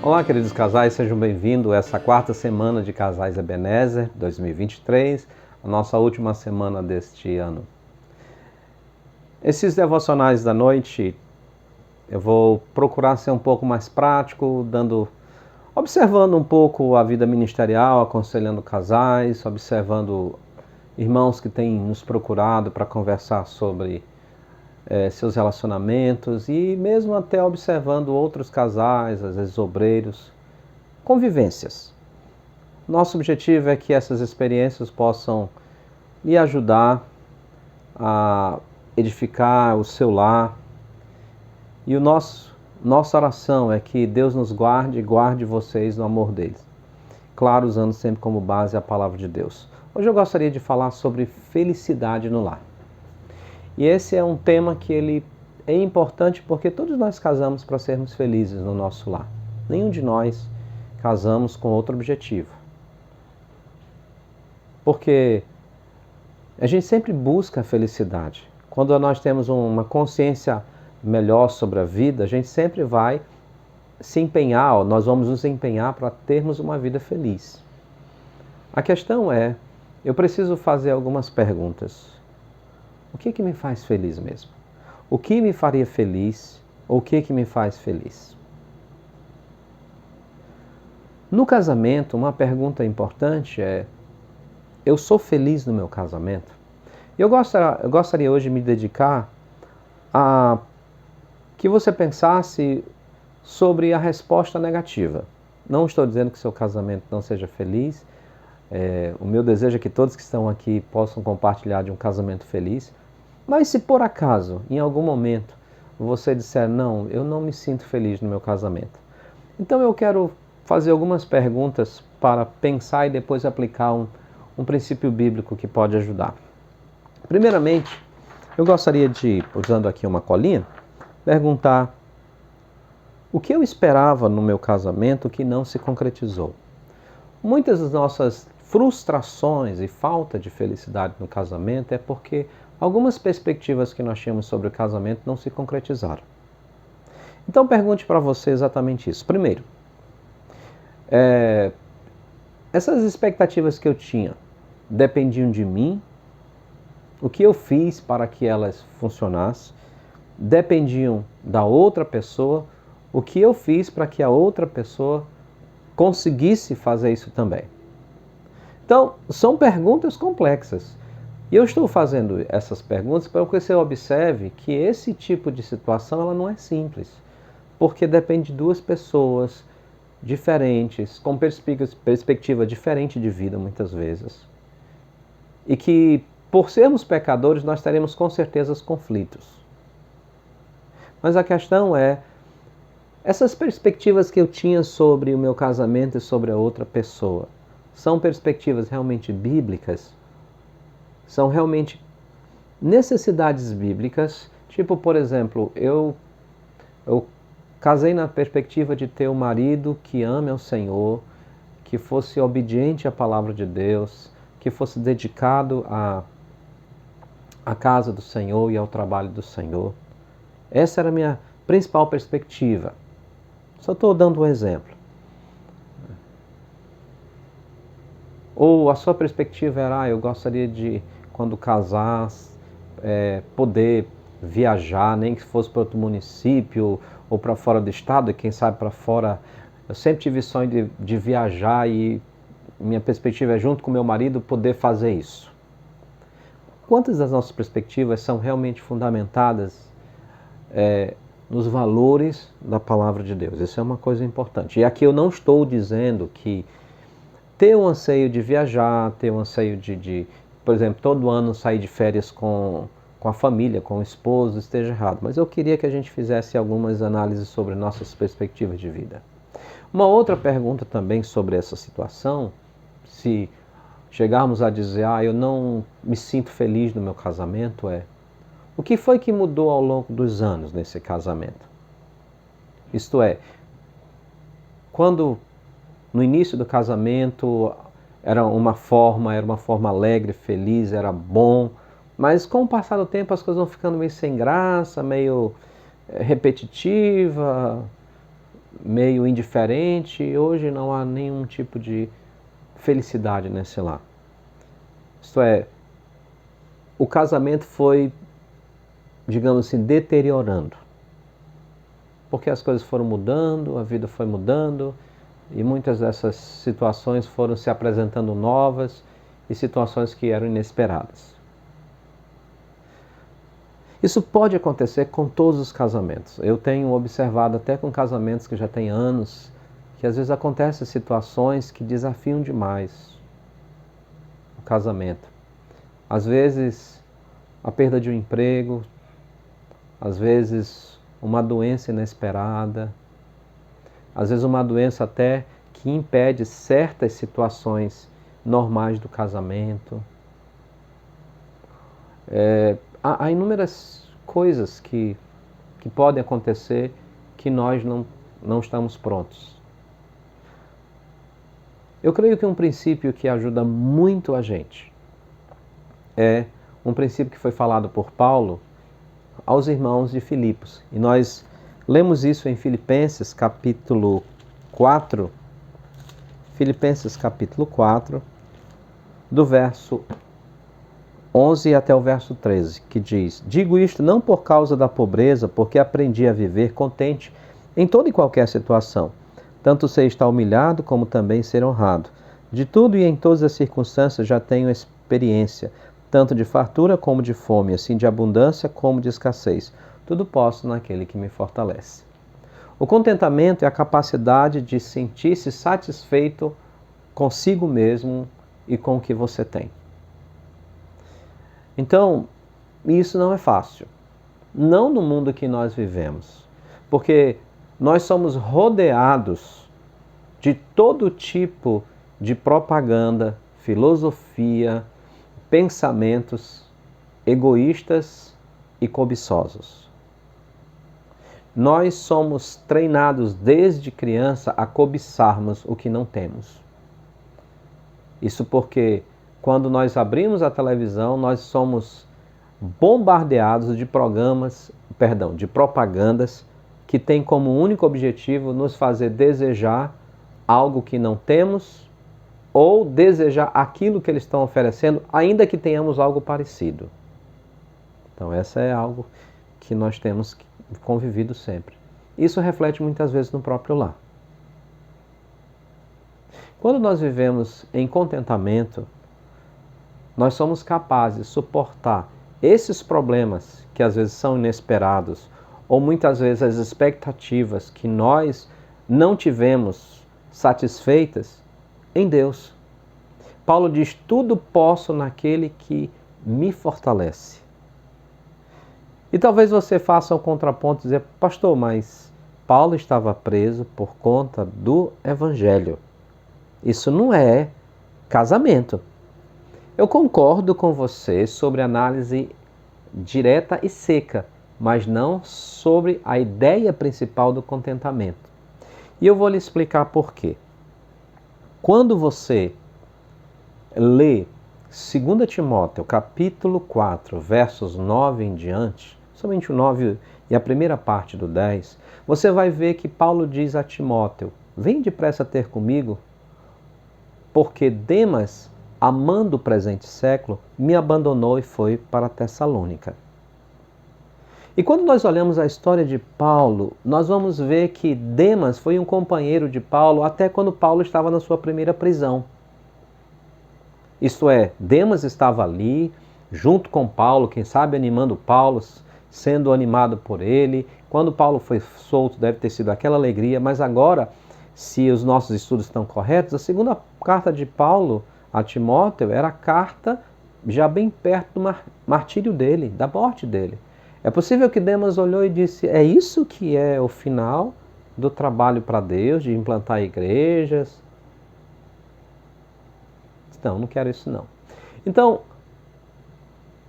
Olá, queridos casais, sejam bem-vindos a essa quarta semana de Casais Ebenezer 2023, a nossa última semana deste ano. Esses devocionais da noite, eu vou procurar ser um pouco mais prático, observando um pouco a vida ministerial, aconselhando casais, observando irmãos que têm nos procurado para conversar sobre seus relacionamentos e mesmo até observando outros casais, às vezes obreiros, convivências. Nosso objetivo é que essas experiências possam lhe ajudar a edificar o seu lar. E nossa oração é que Deus nos guarde e guarde vocês no amor deles. Claro, usando sempre como base a palavra de Deus. Hoje eu gostaria de falar sobre felicidade no lar. E esse é um tema que ele é importante porque todos nós casamos para sermos felizes no nosso lar. Nenhum de nós casamos com outro objetivo. Porque a gente sempre busca a felicidade. Quando nós temos uma consciência melhor sobre a vida, a gente sempre vai se empenhar, nós vamos nos empenhar para termos uma vida feliz. A questão é, eu preciso fazer algumas perguntas. O que me faz feliz mesmo? O que me faria feliz? Ou o que me faz feliz? No casamento, uma pergunta importante é: eu sou feliz no meu casamento? Eu gostaria hoje de me dedicar a que você pensasse sobre a resposta negativa. Não estou dizendo que seu casamento não seja feliz. O meu desejo é que todos que estão aqui possam compartilhar de um casamento feliz. Mas se por acaso, em algum momento, você disser: não, eu não me sinto feliz no meu casamento, então eu quero fazer algumas perguntas para pensar e depois aplicar um princípio bíblico que pode ajudar. Primeiramente, eu gostaria de, usando aqui uma colinha, perguntar: o que eu esperava no meu casamento que não se concretizou? Muitas das nossas frustrações e falta de felicidade no casamento é porque algumas perspectivas que nós tínhamos sobre o casamento não se concretizaram. Então pergunte para você exatamente isso. Primeiro, essas expectativas que eu tinha dependiam de mim? O que eu fiz para que elas funcionassem? Dependiam da outra pessoa? O que eu fiz para que a outra pessoa conseguisse fazer isso também? Então, são perguntas complexas. E eu estou fazendo essas perguntas para que você observe que esse tipo de situação ela não é simples. Porque depende de duas pessoas diferentes, com perspectiva diferente de vida muitas vezes. E que, por sermos pecadores, nós teremos com certeza conflitos. Mas a questão é, essas perspectivas que eu tinha sobre o meu casamento e sobre a outra pessoa, são perspectivas realmente bíblicas? São realmente necessidades bíblicas? Tipo, por exemplo, eu casei na perspectiva de ter um marido que ame ao Senhor, que fosse obediente à palavra de Deus, que fosse dedicado à casa do Senhor e ao trabalho do Senhor. Essa era a minha principal perspectiva. Só estou dando um exemplo. Ou a sua perspectiva era: eu gostaria de, quando casar, poder viajar, nem que fosse para outro município ou para fora do estado, e quem sabe para fora. Eu sempre tive sonho de viajar e minha perspectiva é, junto com meu marido, poder fazer isso. Quantas das nossas perspectivas são realmente fundamentadas nos valores da palavra de Deus? Isso é uma coisa importante. E aqui eu não estou dizendo que ter um anseio de viajar, ter um anseio de, por exemplo, todo ano sair de férias com a família, com o esposo, esteja errado. Mas eu queria que a gente fizesse algumas análises sobre nossas perspectivas de vida. Uma outra pergunta também sobre essa situação, se chegarmos a dizer: eu não me sinto feliz no meu casamento, o que foi que mudou ao longo dos anos nesse casamento? Isto é, quando no início do casamento era uma forma alegre, feliz, era bom, mas com o passar do tempo as coisas vão ficando meio sem graça, meio repetitiva, meio indiferente, e hoje não há nenhum tipo de felicidade nesse lar. Isto é, o casamento foi, digamos assim, deteriorando. Porque as coisas foram mudando, a vida foi mudando, e muitas dessas situações foram se apresentando novas, e situações que eram inesperadas. Isso pode acontecer com todos os casamentos. Eu tenho observado até com casamentos que já têm anos, que às vezes acontecem situações que desafiam demais o casamento. Às vezes a perda de um emprego, às vezes uma doença inesperada, às vezes uma doença até que impede certas situações normais do casamento. Há inúmeras coisas que podem acontecer que nós não estamos prontos. Eu creio que um princípio que ajuda muito a gente é um princípio que foi falado por Paulo aos irmãos de Filipos. E nós lemos isso em Filipenses capítulo 4, Filipenses capítulo 4, do verso 11 até o verso 13, que diz: Digo isto não por causa da pobreza, porque aprendi a viver contente em toda e qualquer situação. Tanto sei estar humilhado, como também ser honrado. De tudo e em todas as circunstâncias já tenho experiência, tanto de fartura como de fome, assim de abundância como de escassez. Tudo posso naquele que me fortalece. O contentamento é a capacidade de sentir-se satisfeito consigo mesmo e com o que você tem. Então, isso não é fácil. Não no mundo que nós vivemos. Porque nós somos rodeados de todo tipo de propaganda, filosofia, pensamentos egoístas e cobiçosos. Nós somos treinados desde criança a cobiçarmos o que não temos. Isso porque quando nós abrimos a televisão, nós somos bombardeados de de propagandas que têm como único objetivo nos fazer desejar algo que não temos ou desejar aquilo que eles estão oferecendo, ainda que tenhamos algo parecido. Então essa é algo que nós temos convivido sempre. Isso reflete muitas vezes no próprio lar. Quando nós vivemos em contentamento, nós somos capazes de suportar esses problemas que às vezes são inesperados, ou muitas vezes as expectativas que nós não tivemos satisfeitas em Deus. Paulo diz: tudo posso naquele que me fortalece. E talvez você faça um contraponto e dizer: pastor, mas Paulo estava preso por conta do Evangelho. Isso não é casamento. Eu concordo com você sobre a análise direta e seca, mas não sobre a ideia principal do contentamento. E eu vou lhe explicar por quê. Quando você lê 2 Timóteo, capítulo 4, versos 9 em diante, somente o 9 e a primeira parte do 10, você vai ver que Paulo diz a Timóteo: vem depressa ter comigo, porque Demas, amando o presente século, me abandonou e foi para Tessalônica. E quando nós olhamos a história de Paulo, nós vamos ver que Demas foi um companheiro de Paulo até quando Paulo estava na sua primeira prisão. Isto é, Demas estava ali, junto com Paulo, quem sabe animando Paulo, sendo animado por ele. Quando Paulo foi solto, deve ter sido aquela alegria, mas agora, se os nossos estudos estão corretos, a segunda carta de Paulo a Timóteo era a carta já bem perto do martírio dele, da morte dele. É possível que Demas olhou e disse: é isso que é o final do trabalho para Deus, de implantar igrejas? Não quero isso não. Então,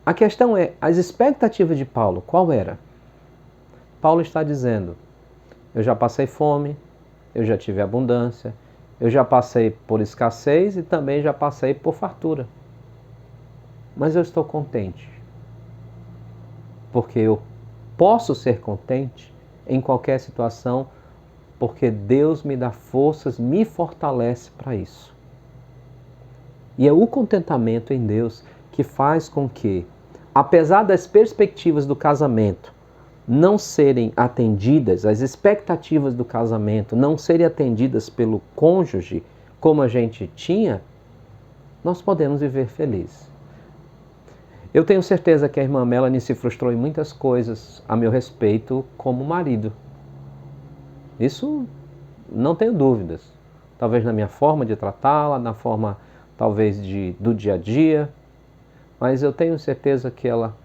a questão é, as expectativas de Paulo, qual era? Paulo está dizendo: eu já passei fome, eu já tive abundância, eu já passei por escassez e também já passei por fartura. Mas eu estou contente. Porque eu posso ser contente em qualquer situação, porque Deus me dá forças, me fortalece para isso. E é o contentamento em Deus que faz com que, apesar das perspectivas do casamento não serem atendidas, as expectativas do casamento não serem atendidas pelo cônjuge como a gente tinha, nós podemos viver felizes. Eu tenho certeza que a irmã Melanie se frustrou em muitas coisas a meu respeito como marido. Isso não tenho dúvidas. Talvez na minha forma de tratá-la, na forma talvez do dia a dia, mas eu tenho certeza que ela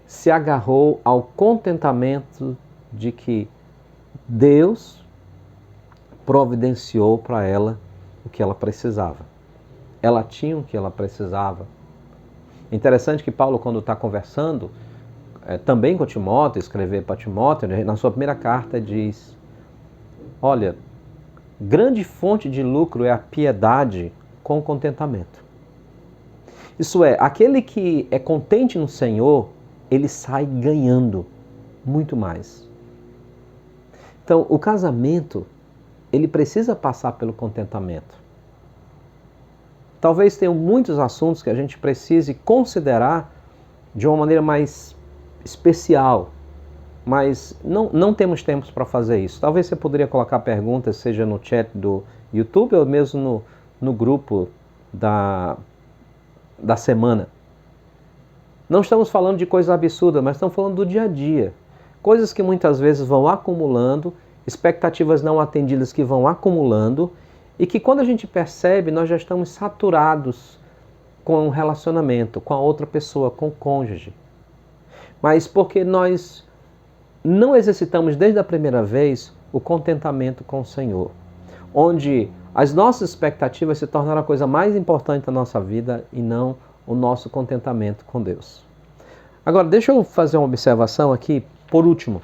se agarrou ao contentamento de que Deus providenciou para ela o que ela precisava. Ela tinha o que ela precisava. Interessante que Paulo, quando está conversando, também com Timóteo, escrever para Timóteo, na sua primeira carta diz: olha, grande fonte de lucro é a piedade com contentamento. Isso é, aquele que é contente no Senhor, ele sai ganhando muito mais. Então, o casamento, ele precisa passar pelo contentamento. Talvez tenham muitos assuntos que a gente precise considerar de uma maneira mais especial, mas não temos tempo para fazer isso. Talvez você poderia colocar perguntas, seja no chat do YouTube ou mesmo no grupo da semana. Não estamos falando de coisa absurda, mas estamos falando do dia a dia. Coisas que muitas vezes vão acumulando, expectativas não atendidas que vão acumulando, e que quando a gente percebe, nós já estamos saturados com um relacionamento, com a outra pessoa, com o cônjuge. Mas porque nós não exercitamos desde a primeira vez o contentamento com o Senhor, onde as nossas expectativas se tornaram a coisa mais importante da nossa vida e não o nosso contentamento com Deus. Agora, deixa eu fazer uma observação aqui, por último,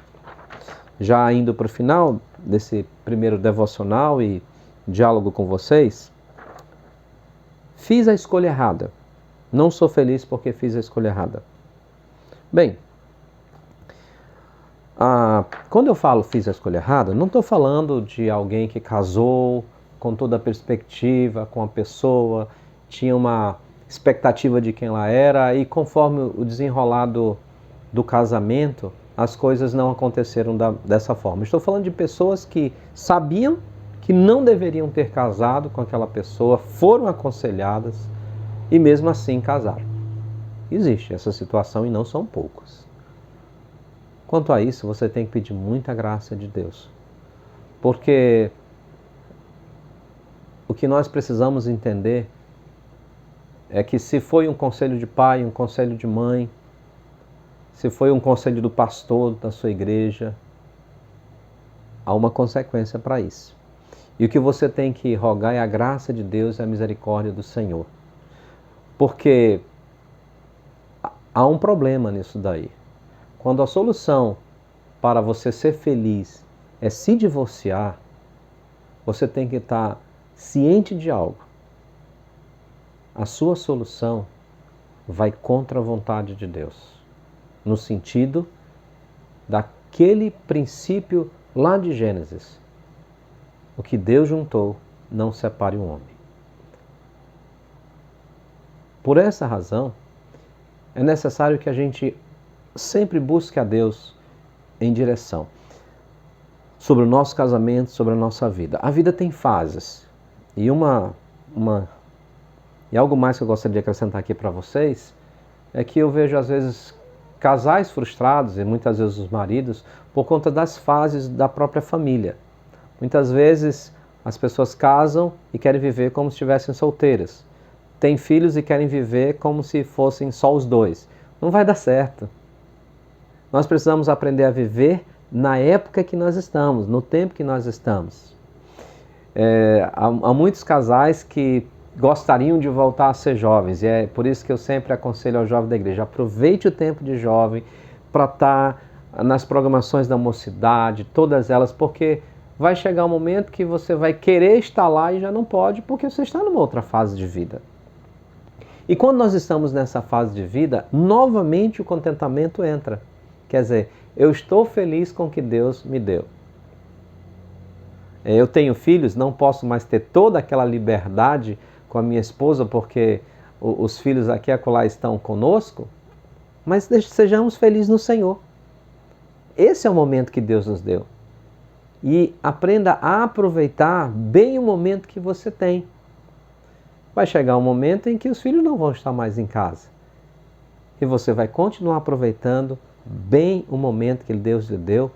já indo para o final desse primeiro devocional e diálogo com vocês. Fiz a escolha errada. Não sou feliz porque fiz a escolha errada. Bem, quando eu falo fiz a escolha errada, não estou falando de alguém que casou com toda a perspectiva, com a pessoa, tinha uma expectativa de quem ela era e conforme o desenrolar do casamento, as coisas não aconteceram dessa forma. Estou falando de pessoas que sabiam que não deveriam ter casado com aquela pessoa, foram aconselhadas e mesmo assim casaram. Existe essa situação e não são poucos. Quanto a isso, você tem que pedir muita graça de Deus. Porque o que nós precisamos entender é que se foi um conselho de pai, um conselho de mãe, se foi um conselho do pastor da sua igreja, há uma consequência para isso. E o que você tem que rogar é a graça de Deus e a misericórdia do Senhor. Porque há um problema nisso daí. Quando a solução para você ser feliz é se divorciar, você tem que estar ciente de algo. A sua solução vai contra a vontade de Deus. No sentido daquele princípio lá de Gênesis. O que Deus juntou, não separe o homem. Por essa razão, é necessário que a gente sempre busque a Deus em direção sobre o nosso casamento, sobre a nossa vida. A vida tem fases. E e algo mais que eu gostaria de acrescentar aqui para vocês é que eu vejo às vezes casais frustrados e muitas vezes os maridos por conta das fases da própria família. Muitas vezes as pessoas casam e querem viver como se estivessem solteiras. Têm filhos e querem viver como se fossem só os dois. Não vai dar certo. Nós precisamos aprender a viver na época que nós estamos, no tempo que nós estamos. Há muitos casais que gostariam de voltar a ser jovens, e é por isso que eu sempre aconselho ao jovem da igreja: aproveite o tempo de jovem para estar nas programações da mocidade, todas elas, porque vai chegar um momento que você vai querer estar lá e já não pode, porque você está numa outra fase de vida. E quando nós estamos nessa fase de vida, novamente o contentamento entra. Quer dizer, eu estou feliz com o que Deus me deu. Eu tenho filhos, não posso mais ter toda aquela liberdade com a minha esposa porque os filhos aqui e acolá estão conosco, mas sejamos felizes no Senhor. Esse é o momento que Deus nos deu. E aprenda a aproveitar bem o momento que você tem. Vai chegar um momento em que os filhos não vão estar mais em casa. E você vai continuar aproveitando bem o momento que Deus lhe deu,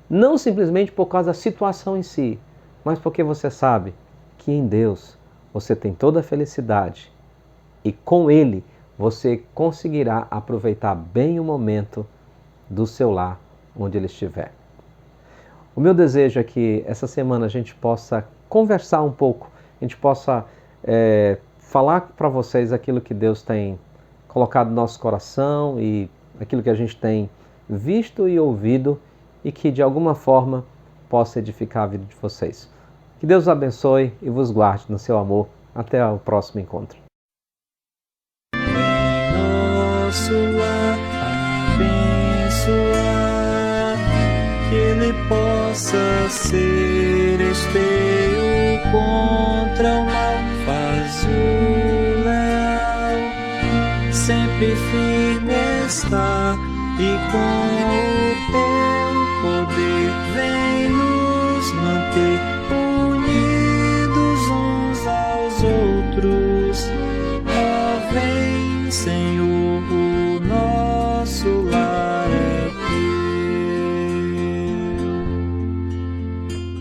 não simplesmente por causa da situação em si, mas porque você sabe que em Deus você tem toda a felicidade e com Ele você conseguirá aproveitar bem o momento do seu lar, onde ele estiver. O meu desejo é que essa semana a gente possa conversar um pouco, a gente possa falar para vocês aquilo que Deus tem colocado no nosso coração e aquilo que a gente tem visto e ouvido e que de alguma forma possa edificar a vida de vocês. Que Deus os abençoe e vos guarde no seu amor. Até o próximo encontro. Nosso lar, abençoar, que ele possa ser espelho contra o mal, faz o leal, sempre firme está, e com o teu poder vem nos manter.